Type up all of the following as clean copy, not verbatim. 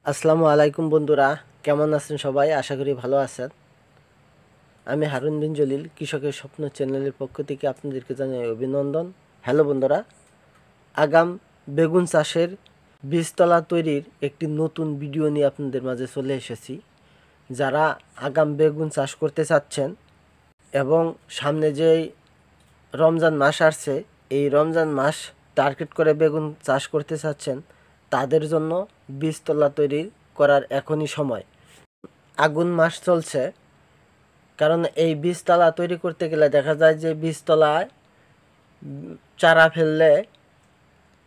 আসসালামু আলাইকুম বন্ধুরা, কেমন আছেন সবাই? আশা করি ভালো আছেন। আমি হারুন বিন জলিল, কৃষকের স্বপ্ন চ্যানেলের পক্ষ থেকে আপনাদেরকে জানাই অভিনন্দন। হ্যালো বন্ধুরা, আগাম বেগুন চাষের বীজতলা তৈরির একটি নতুন ভিডিও নিয়ে আপনাদের মাঝে চলে এসেছি। যারা আগাম বেগুন চাষ করতে চাচ্ছেন এবং সামনে যেই রমজান মাস আসছে, এই রমজান মাস টার্গেট করে বেগুন চাষ করতে চাচ্ছেন, তাদের জন্য বীজতলা তৈরি করার এখনই সময়। আগুন মাস চলছে, কারণ এই বীজতলা তৈরি করতে গেলে দেখা যায় যে বীজতলায় চারা ফেললে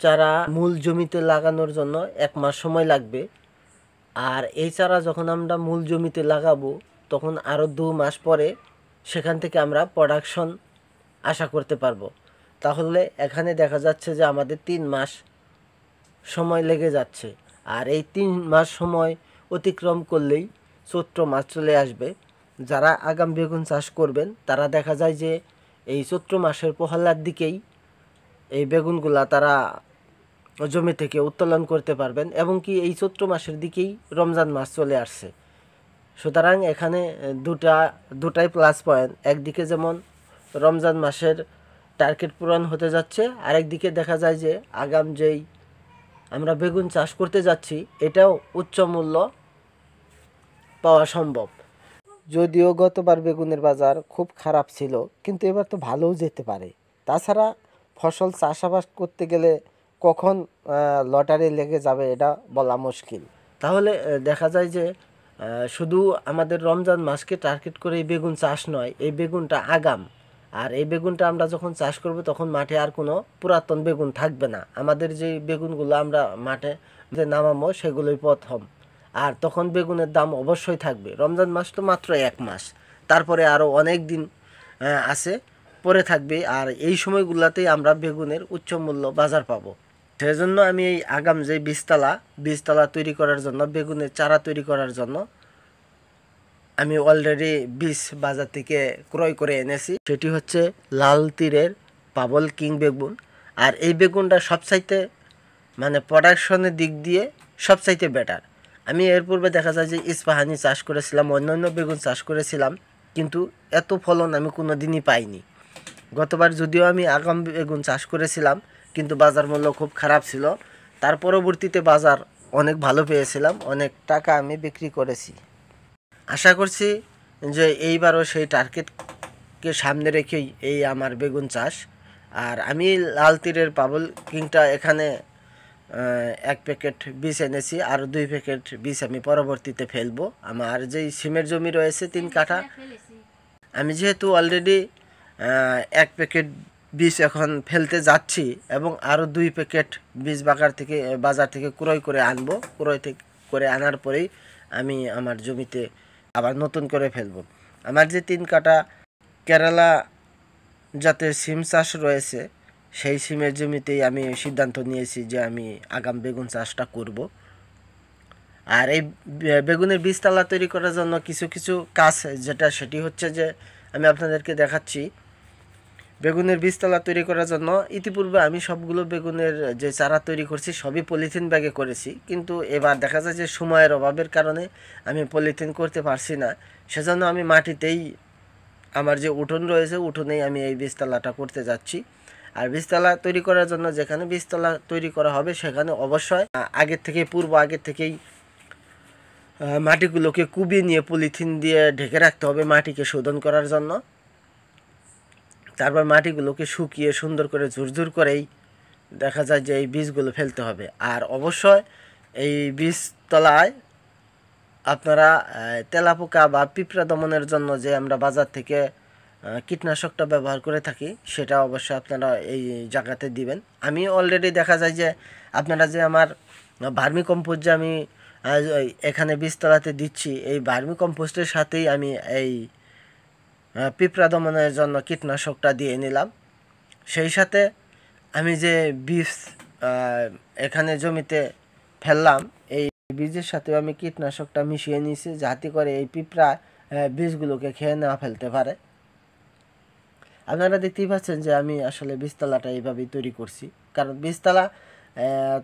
চারা মূল জমিতে লাগানোর জন্য 1 মাস সময় লাগবে। আর এই চারা যখন আমরা মূল জমিতে লাগাবো, তখন আরও 2 মাস পরে সেখান থেকে আমরা প্রোডাকশন আশা করতে পারবো। তাহলে এখানে দেখা যাচ্ছে যে আমাদের 3 মাস সময় লেগে যাচ্ছে। আর এই 3 মাস সময় অতিক্রম করলেই চৈত্র মাস চলে আসবে। যারা আগাম বেগুন চাষ করবেন তারা দেখা যায় যে এই চৈত্র মাসের পহেলার দিকেই এই বেগুনগুলা তারা জমি থেকে উত্তোলন করতে পারবেন, এবং কি এই চৈত্র মাসের দিকেই রমজান মাস চলে আসছে। সুতরাং এখানে দুটাই প্লাস পয়েন্ট। একদিকে যেমন রমজান মাসের টার্গেট পূরণ হতে যাচ্ছে, আরেকদিকে দেখা যায় যে আগাম যেই আমরা বেগুন চাষ করতে যাচ্ছি এটাও উচ্চ মূল্য পাওয়া সম্ভব। যদিও গতবার বেগুনের বাজার খুব খারাপ ছিল, কিন্তু এবার তো ভালোও যেতে পারে। তাছাড়া ফসল চাষাবাদ করতে গেলে কখন লটারি লেগে যাবে এটা বলা মুশকিল। তাহলে দেখা যায় যে শুধু আমাদের রমজান মাসকে টার্গেট করে এই বেগুন চাষ নয়, এই বেগুনটা আগাম। আর এই বেগুনটা আমরা যখন চাষ করব তখন মাঠে আর কোনো পুরাতন বেগুন থাকবে না। আমাদের যে বেগুনগুলো আমরা মাঠে নামাবো সেগুলোই প্রথম। আর তখন বেগুনের দাম অবশ্যই থাকবে। রমজান মাস তো মাত্র 1 মাস, তারপরে আরও অনেক দিন আছে, পরে থাকবে। আর এই সময়গুলোতেই আমরা বেগুনের উচ্চ মূল্য বাজার পাবো। সেজন্য আমি এই আগাম যে বীজতলা তৈরি করার জন্য, বেগুনের চারা তৈরি করার জন্য আমি অলরেডি বীজ বাজার থেকে ক্রয় করে এনেছি। সেটি হচ্ছে লাল তীরের পাবল কিং বেগুন। আর এই বেগুনটা সবচাইতে মানে প্রোডাকশনের দিক দিয়ে সবচাইতে বেটার। আমি এর পূর্বে দেখা যায় যে ইস্পাহানি চাষ করেছিলাম, অন্যান্য বেগুন চাষ করেছিলাম, কিন্তু এত ফলন আমি কোনো দিনই পাইনি। গতবার যদিও আমি আগাম বেগুন চাষ করেছিলাম, কিন্তু বাজার মূল্য খুব খারাপ ছিল। তার পরবর্তীতে বাজার অনেক ভালো পেয়েছিলাম, অনেক টাকা আমি বিক্রি করেছি। আশা করছি যে এইবারও সেই টার্গেটকে সামনে রেখেই এই আমার বেগুন চাষ। আর আমি লাল তীরের পাবল কিংটা এখানে 1 প্যাকেট বীজ এনেছি, আর 2 প্যাকেট বীজ আমি পরবর্তীতে ফেলবো। আমার যেই সিমের জমি রয়েছে 3 কাঠা, আমি যেহেতু অলরেডি 1 প্যাকেট বীজ এখন ফেলতে যাচ্ছি, এবং আরও 2 প্যাকেট বীজ বাজার থেকে ক্রয় করে আনবো। করে আনার পরেই আমি আমার জমিতে আবার নতুন করে ফেলবো। আমার যে 3 কাঠা কেরালা জাতের সিম চাষ রয়েছে, সেই সিমের জমিতেই আমি সিদ্ধান্ত নিয়েছি যে আমি আগাম বেগুন চাষটা করব। আর এই বেগুনের বীজতলা তৈরি করার জন্য কিছু কিছু কাজ সেটি হচ্ছে যে আমি আপনাদেরকে দেখাচ্ছি। বেগুনের বীজতলা তৈরি করার জন্য ইতিপূর্বে আমি সবগুলো বেগুনের যে চারা তৈরি করছি সবই পলিথিন ব্যাগে করেছি, কিন্তু এবার দেখা যায় যে সময়ের অভাবের কারণে আমি পলিথিন করতে পারছি না। সেজন্য আমি মাটিতেই, আমার যে উঠোন রয়েছে উঠোনেই আমি এই বীজতলাটা করতে যাচ্ছি। আর বীজতলা তৈরি করার জন্য যেখানে বীজতলা তৈরি করা হবে সেখানে অবশ্যই আগের থেকেই মাটিগুলোকে কুবিয়ে নিয়ে পলিথিন দিয়ে ঢেকে রাখতে হবে মাটিকে শোধন করার জন্য। তারপর মাটিগুলোকে শুকিয়ে সুন্দর করে ঝুরঝুর করেই দেখা যায় যে এই বীজগুলো ফেলতে হবে। আর অবশ্যই এই বীজতলায় আপনারা তেলাপোকা বা পিঁপড়া দমনের জন্য যে আমরা বাজার থেকে কীটনাশকটা ব্যবহার করে থাকি, সেটা অবশ্যই আপনারা এই জায়গাতে দিবেন। আমি অলরেডি দেখা যায় যে আপনারা যে আমার ভার্মি কম্পোস্ট যে আমি এখানে বীজতলাতে দিচ্ছি, এই ভার্মি কম্পোস্টের সাথেই আমি এই পিঁপড়া দমনের জন্য কীটনাশকটা দিয়ে নিলাম। সেই সাথে আমি যে বীজ এখানে জমিতে ফেললাম, এই বীজের সাথেও আমি কীটনাশকটা মিশিয়ে নিয়েছি, যাতে করে এই পিঁপড়া বীজগুলোকে খেয়ে না ফেলতে পারে। আপনারা দেখতেই পাচ্ছেন যে আমি আসলে বীজতলাটা এইভাবেই তৈরি করছি, কারণ বীজতলা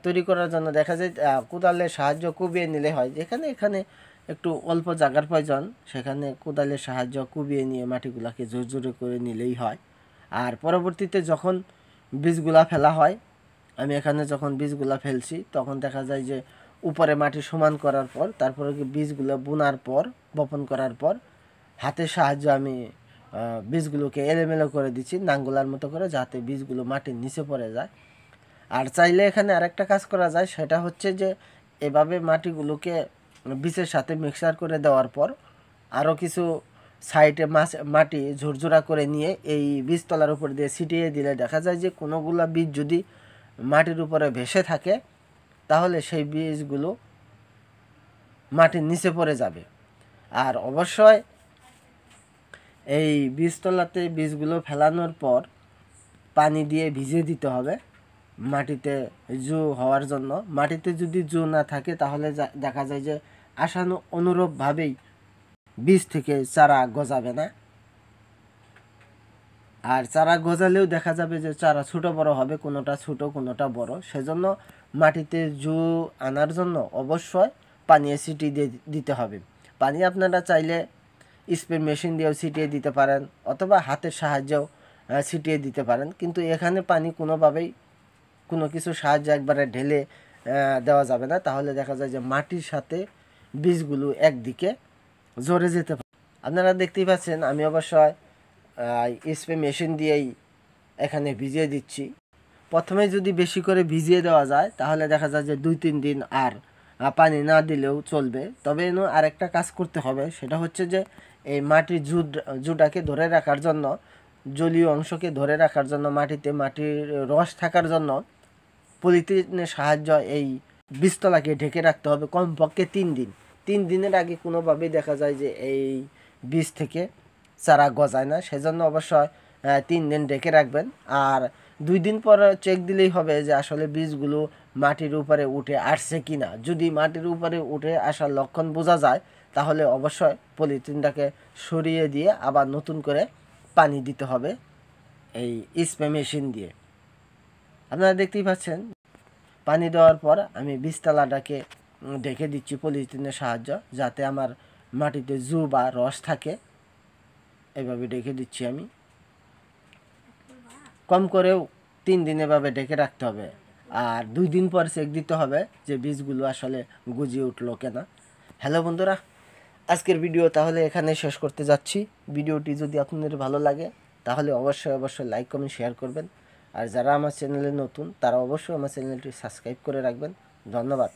তৈরি করার জন্য দেখা যায় কোদালের সাহায্য কুবিয়ে নিলে হয়। যেখানে এখানে একটু অল্প জায়গার প্রয়োজন সেখানে কোদালের সাহায্য কুবিয়ে নিয়ে মাটিগুলাকে জোর জোরে করে নিলেই হয়। আর পরবর্তীতে যখন বীজগুলা ফেলা হয়, আমি এখানে যখন বীজগুলা ফেলছি তখন দেখা যায় যে উপরে মাটি সমান করার পর তারপরে বীজগুলো বোনার পর বপন করার পর হাতের সাহায্যে আমি বীজগুলোকে এলোমেলো করে দিচ্ছি নাঙ্গলার মতো করে, যাতে বীজগুলো মাটির নিচে পড়ে যায়। আর চাইলে এখানে আরেকটা কাজ করা যায়, সেটা হচ্ছে যে এভাবে মাটিগুলোকে বীজের সাথে মিক্সার করে দেওয়ার পর আরও কিছু সাইডে মাটি ঝুরঝুরা করে নিয়ে এই বীজতলার উপর দিয়ে ছিটিয়ে দিলে দেখা যায় যে কোনোগুলা বীজ যদি মাটির উপরে ভেসে থাকে তাহলে সেই বীজগুলো মাটির নিচে পড়ে যাবে। আর অবশ্যই এই বীজতলাতে বীজগুলো ফেলানোর পর পানি দিয়ে ভিজিয়ে দিতে হবে মাটিতে জু হওয়ার জন্য। মাটিতে যদি জু না থাকে তাহলে দেখা যায় যে আশানু অনুরূপভাবেই বীজ থেকে চারা গজাবে না। আর চারা গজালেও দেখা যাবে যে চারা ছোটো বড় হবে, কোনোটা ছোটো কোনোটা বড়। সেজন্য মাটিতে জু আনার জন্য অবশ্যই পানি ছিটিয়ে দিতে হবে। পানি আপনারা চাইলে স্প্রে মেশিন দিয়েও ছিটিয়ে দিতে পারেন অথবা হাতের সাহায্যেও ছিটিয়ে দিতে পারেন, কিন্তু এখানে পানি কোনোভাবেই কোনো কিছু সাহায্যে একবারে ঢেলে দেওয়া যাবে না, তাহলে দেখা যায় যে মাটির সাথে বীজগুলো একদিকে জড়ে যেতে পারে। আপনারা দেখতেই পাচ্ছেন আমি অবশ্যই স্প্রে মেশিন দিয়েই এখানে ভিজিয়ে দিচ্ছি। প্রথমে যদি বেশি করে ভিজিয়ে দেওয়া যায় তাহলে দেখা যায় যে 2-3 দিন আর পানি না দিলেও চলবে। তবে এনে আরেকটা কাজ করতে হবে, সেটা হচ্ছে যে এই মাটির জুটাকে ধরে রাখার জন্য, জলীয় অংশকে ধরে রাখার জন্য, মাটির রস থাকার জন্য পলিথিনের সাহায্য এই বীজতলাকে ঢেকে রাখতে হবে কমপক্ষে 3 দিন। 3 দিনের আগে কোনোভাবেই দেখা যায় যে এই বীজ থেকে চারা গজায় না। সেজন্য অবশ্যই 3 দিন ঢেকে রাখবেন। আর 2 দিন পর চেক দিলেই হবে যে আসলে বীজগুলো মাটির উপরে উঠে আসছে কি না। যদি মাটির উপরে উঠে আসার লক্ষণ বোঝা যায় তাহলে অবশ্যই পলিথিনটাকে সরিয়ে দিয়ে আবার নতুন করে পানি দিতে হবে এই স্প্রে মেশিন দিয়ে। আপনারা দেখতেই পাচ্ছেন পানি দেওয়ার পর আমি বীজতলাটাকে ঢেকে দিচ্ছি পলিথিনের সাহায্য, যাতে আমার মাটিতে জু বা রস থাকে। এভাবে ঢেকে দিচ্ছি আমি। কম করেও 3 দিন এভাবে ঢেকে রাখতে হবে। আর 2 দিন পর চেক দিতে হবে যে বীজগুলো আসলে গজিয়ে উঠলো কিনা। হ্যালো বন্ধুরা, আজকের ভিডিও তাহলে এখানে শেষ করতে যাচ্ছি। ভিডিওটি যদি আপনাদের ভালো লাগে তাহলে অবশ্যই লাইক কমেন্ট শেয়ার করবেন। আর যারা আমার চ্যানেলে নতুন তারা অবশ্যই আমার চ্যানেলটি সাবস্ক্রাইব করে রাখবেন। ধন্যবাদ।